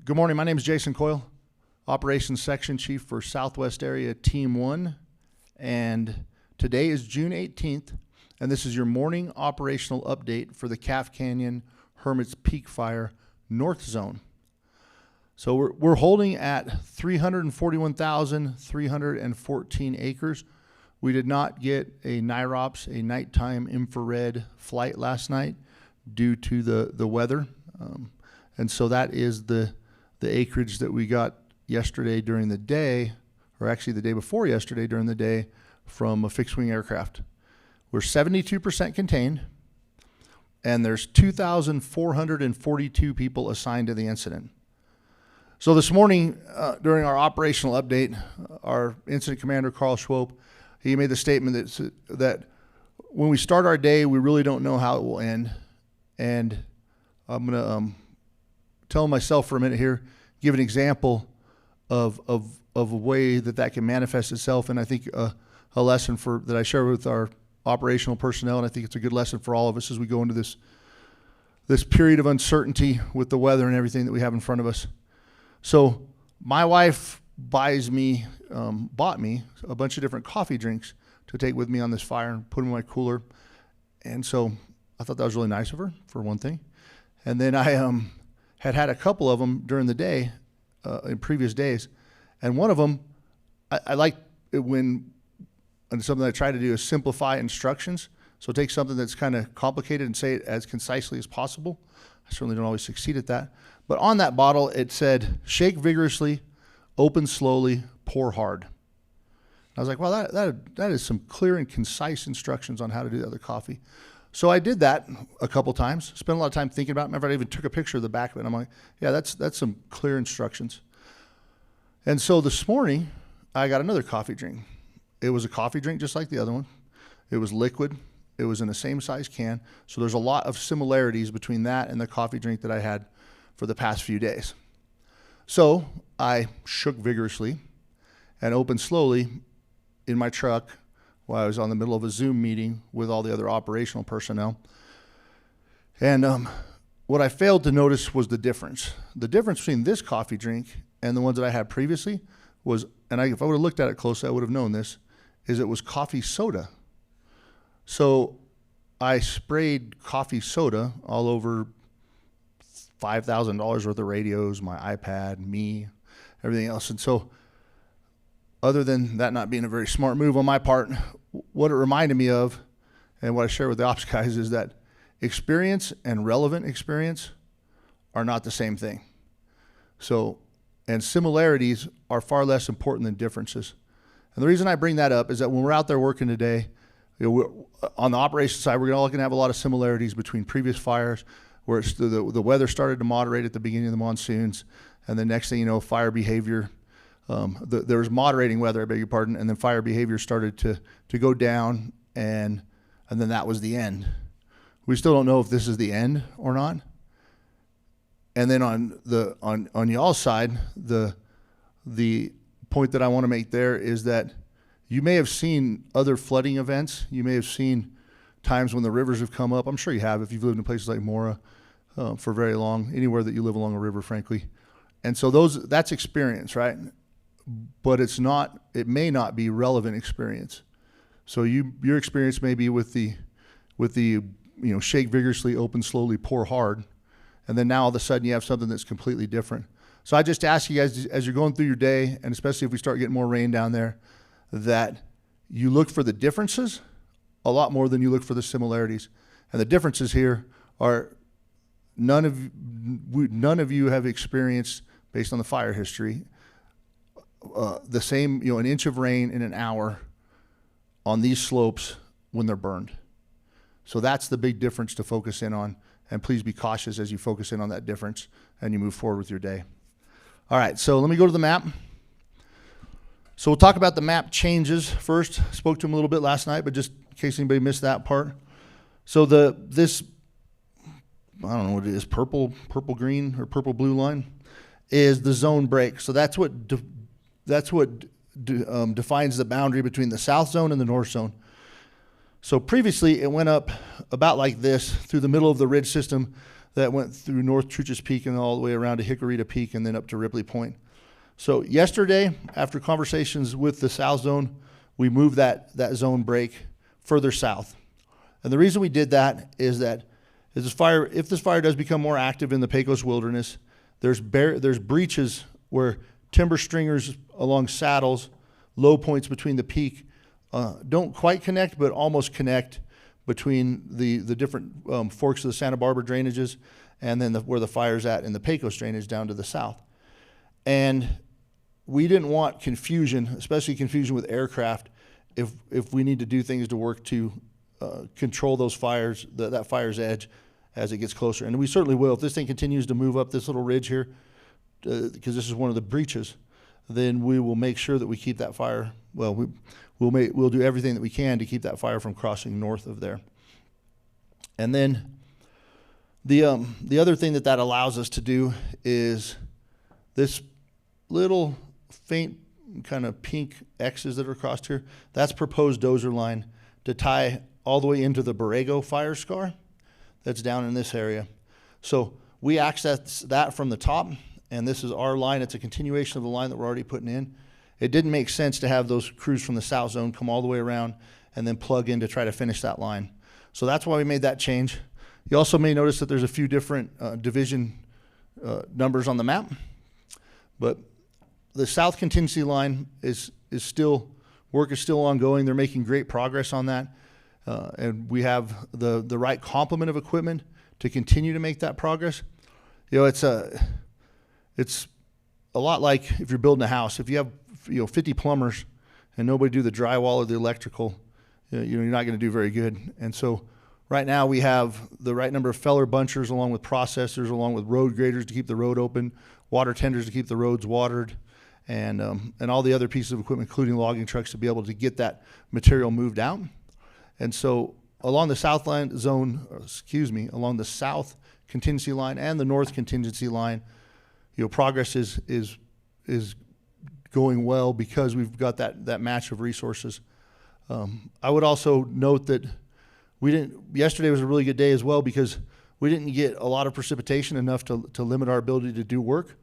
Good morning. My name is Jason Coyle, Operations Section Chief for Southwest Area Team 1. And today is June 18th, and this is your morning operational update for the Calf Canyon Hermits Peak Fire North Zone. So we're holding at 341,314 acres. We did not get a NIROPS, a nighttime infrared flight last night due to the weather. And so that is the acreage that we got yesterday during the day, or actually the day before yesterday during the day, from a fixed-wing aircraft. We're 72% contained, and there's 2,442 people assigned to the incident. So this morning, during our operational update, our incident commander, Carl Schwope, he made the statement that when we start our day, we really don't know how it will end. And I'm going to tell myself for a minute here, give an example of a way that can manifest itself, and I think a lesson that I share with our operational personnel, and I think it's a good lesson for all of us as we go into this period of uncertainty with the weather and everything that we have in front of us. So my wife bought me a bunch of different coffee drinks to take with me on this fire and put them in my cooler, and so I thought that was really nice of her, for one thing. And then I had a couple of them during the day in previous days. And one of them, I like it and something I try to do is simplify instructions. So take something that's kind of complicated and say it as concisely as possible. I certainly don't always succeed at that. But on that bottle, it said, shake vigorously, open slowly, pour hard. I was like, well, that is some clear and concise instructions on how to do the other coffee. So I did that a couple times, spent a lot of time thinking about it. Remember, I even took a picture of the back of it. And I'm like, yeah, that's some clear instructions. And so this morning, I got another coffee drink. It was a coffee drink just like the other one. It was liquid. It was in the same size can. So there's a lot of similarities between that and the coffee drink that I had for the past few days. So I shook vigorously and opened slowly in my truck while I was on the middle of a Zoom meeting with all the other operational personnel. And what I failed to notice was the difference. The difference between this coffee drink and the ones that I had previously was, and if I would have looked at it closely, I would have known this, is it was coffee soda. So I sprayed coffee soda all over $5,000 worth of radios, my iPad, me, everything else. And so other than that not being a very smart move on my part, what it reminded me of, and what I share with the ops guys, is that experience and relevant experience are not the same thing. So, and similarities are far less important than differences. And the reason I bring that up is that when we're out there working today, on the operations side, we're all going to have a lot of similarities between previous fires, where the weather started to moderate at the beginning of the monsoons, and the next thing you know, fire behavior. There was moderating weather, I beg your pardon, and then fire behavior started to go down, and then that was the end. We still don't know if this is the end or not. And then on y'all's side, the point that I want to make there is that you may have seen other flooding events. You may have seen times when the rivers have come up. I'm sure you have if you've lived in places like Mora for very long, anywhere that you live along a river, frankly. And so that's experience, right? But it may not be relevant experience. So your experience may be with the shake vigorously, open slowly, pour hard, and then now all of a sudden you have something that's completely different. So I just ask you guys, as you're going through your day, and especially if we start getting more rain down there, that you look for the differences a lot more than you look for the similarities. And the differences here are none of you have experienced, based on the fire history, the same, an inch of rain in an hour on these slopes when they're burned. So that's the big difference to focus in on, and please be cautious as you focus in on that difference and you move forward with your day. All right, so let me go to the map. So we'll talk about the map changes first. Spoke to them a little bit last night, but just in case anybody missed that part. So this, I don't know what it is, purple green or purple blue line is the zone break. So that's what defines the boundary between the south zone and the north zone. So previously it went up about like this through the middle of the ridge system. that went through North Truchas Peak and all the way around to Hickorita Peak and then up to Ripley Point. So yesterday, after conversations with the south zone, we moved that zone break further south. And the reason we did that is that if this fire does become more active in the Pecos wilderness, there's breaches where timber stringers along saddles, low points between the peak, don't quite connect, but almost connect between the different forks of the Santa Barbara drainages and then where the fire's at in the Pecos drainage down to the south. And we didn't want confusion, especially confusion with aircraft, if we need to do things to work to control those fires, that fire's edge as it gets closer. And we certainly will. If this thing continues to move up this little ridge here, because this is one of the breaches, then we will make sure that we keep that fire, well, we'll do everything that we can to keep that fire from crossing north of there. And then the other thing that allows us to do is this little faint kind of pink X's that are across here, that's proposed Dozer Line to tie all the way into the Borrego fire scar that's down in this area. So we access that from the top, and this is our line. It's a continuation of the line that we're already putting in. It didn't make sense to have those crews from the south zone come all the way around and then plug in to try to finish that line. So that's why we made that change. You also may notice that there's a few different division numbers on the map, but the south contingency line is still, work is still ongoing. They're making great progress on that. And we have the right complement of equipment to continue to make that progress. You know, it's a lot like if you're building a house. If you have 50 plumbers and nobody do the drywall or the electrical, you're not going to do very good. And so right now we have the right number of feller bunchers along with processors, along with road graders to keep the road open, water tenders to keep the roads watered, and all the other pieces of equipment, including logging trucks, to be able to get that material moved out. And so along the south line zone, along the south contingency line and the north contingency line, progress is going well because we've got that match of resources. I would also note that yesterday was a really good day as well because we didn't get a lot of precipitation enough to limit our ability to do work.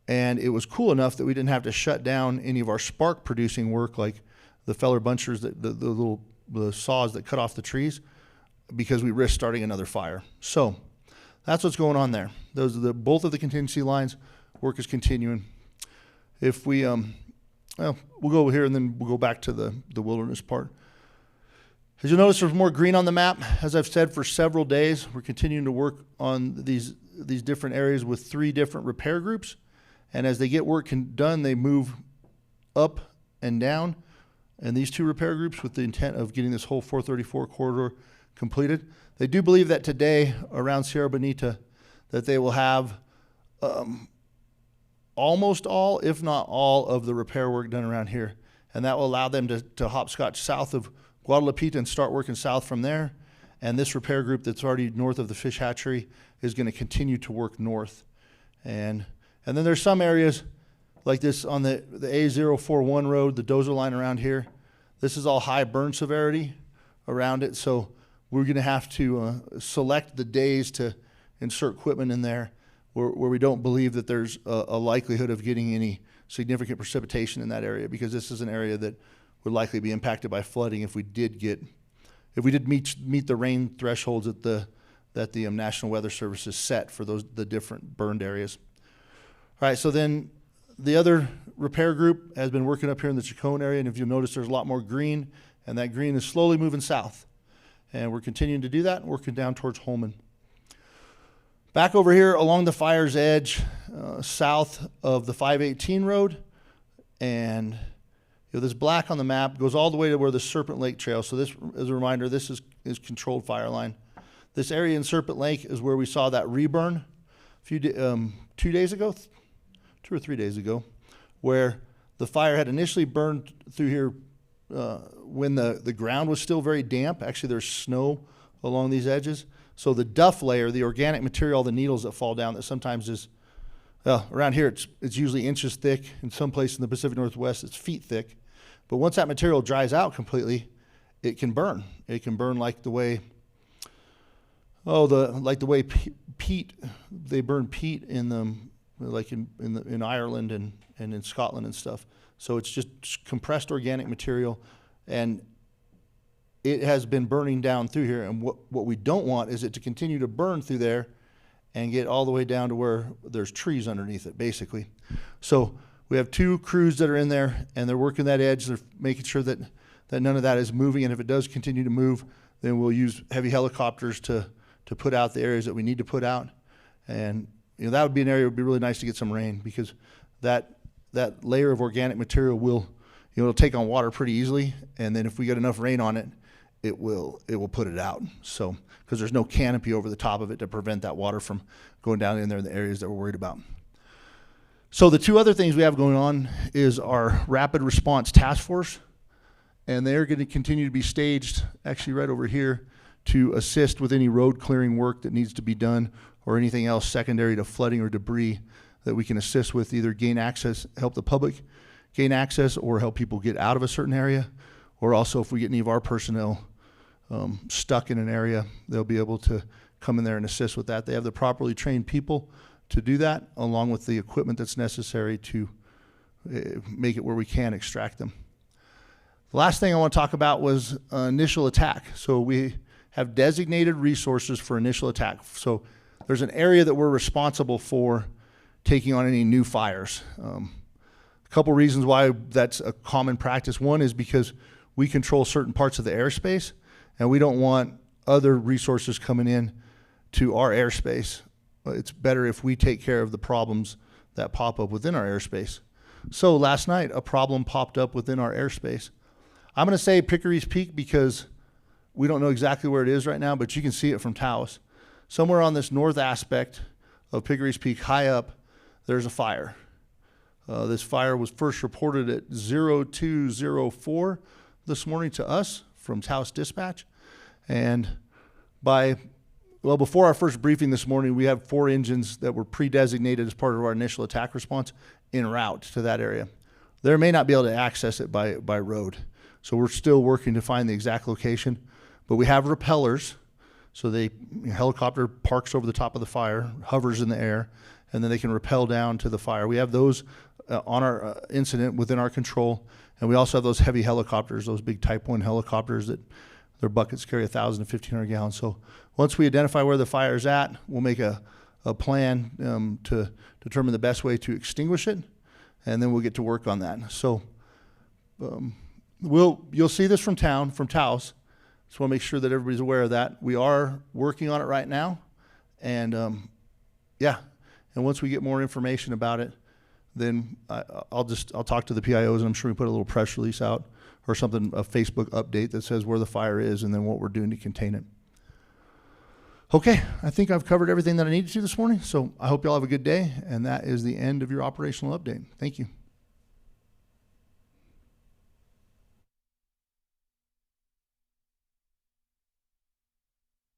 And it was cool enough that we didn't have to shut down any of our spark producing work, like the feller bunchers, the saws that cut off the trees, because we risked starting another fire. So that's what's going on there. Those are both of the contingency lines. Work is continuing. If we, we'll go over here and then we'll go back to the wilderness part. As you'll notice, there's more green on the map. As I've said for several days, we're continuing to work on these different areas with 3 different repair groups. And as they get work done, they move up and down. And these 2 repair groups with the intent of getting this whole 434 corridor completed. They do believe that today around Sierra Bonita that they will have almost all, if not all, of the repair work done around here. And that will allow them to hopscotch south of Guadalupita and start working south from there. And this repair group that's already north of the fish hatchery is going to continue to work north. And then there's some areas like this on the A041 road, the Dozer Line around here. This is all high burn severity around it. So we're going to have to select the days to insert equipment in there where we don't believe that there's a likelihood of getting any significant precipitation in that area, because this is an area that would likely be impacted by flooding if we did meet the rain thresholds that the National Weather Service has set for the different burned areas. All right, so then the other repair group has been working up here in the Chacon area, and if you'll notice, there's a lot more green, and that green is slowly moving south. And we're continuing to do that, working down towards Holman. Back over here along the fire's edge, south of the 518 road, and this black on the map goes all the way to where the Serpent Lake Trail. So this, as a reminder, this is controlled fire line. This area in Serpent Lake is where we saw that reburn 2 days ago, 2 or 3 days ago, where the fire had initially burned through here when the ground was still very damp. Actually, there's snow along these edges. So the duff layer, the organic material, the needles that fall down, that sometimes is, around here it's usually inches thick. In some places in the Pacific Northwest, it's feet thick. But once that material dries out completely, it can burn. It can burn like the way Oh, the way peat, they burn peat in them, like in Ireland and in Scotland and stuff. So it's just compressed organic material, and it has been burning down through here. And what we don't want is it to continue to burn through there and get all the way down to where there's trees underneath it, basically. So we have 2 crews that are in there, and they're working that edge. They're making sure that none of that is moving, and if it does continue to move, then we'll use heavy helicopters to put out the areas that we need to put out. And that would be an area that would be really nice to get some rain, because that layer of organic material will, it'll take on water pretty easily, and then if we get enough rain on it, it will put it out. So, because there's no canopy over the top of it to prevent that water from going down in there in the areas that we're worried about. So the 2 other things we have going on is our Rapid Response Task Force, and they're going to continue to be staged actually right over here to assist with any road clearing work that needs to be done, or anything else secondary to flooding or debris that we can assist with, either gain access, help the public gain access, or help people get out of a certain area, or also if we get any of our personnel stuck in an area, they'll be able to come in there and assist with that. They have the properly trained people to do that, along with the equipment that's necessary to make it where we can extract them. The last thing I want to talk about was initial attack. So we have designated resources for initial attack. So there's an area that we're responsible for taking on any new fires. A couple reasons why that's a common practice. One is because we control certain parts of the airspace, and we don't want other resources coming in to our airspace. It's better if we take care of the problems that pop up within our airspace. So last night, a problem popped up within our airspace. I'm going to say Pickery's Peak because we don't know exactly where it is right now, but you can see it from Taos. Somewhere on this north aspect of Pickery's Peak, high up, there's a fire. This fire was first reported at 0204 this morning to us from Taos Dispatch. And before our first briefing this morning, we have 4 engines that were pre-designated as part of our initial attack response en route to that area. They may not be able to access it by road. So we're still working to find the exact location, but we have repellers. So helicopter parks over the top of the fire, hovers in the air, and then they can rappel down to the fire. We have those on our incident within our control, and we also have those heavy helicopters, those big Type 1 helicopters that their buckets carry 1,000 to 1,500 gallons. So once we identify where the fire is at, we'll make a plan to determine the best way to extinguish it, and then we'll get to work on that. So you'll see this from Taos. Just want to make sure that everybody's aware of that. We are working on it right now, and and once we get more information about it, then I'll talk to the PIOs, and I'm sure we put a little press release out or something, a Facebook update that says where the fire is and then what we're doing to contain it. Okay, I think I've covered everything that I needed to this morning, so I hope y'all have a good day, and that is the end of your operational update. Thank you.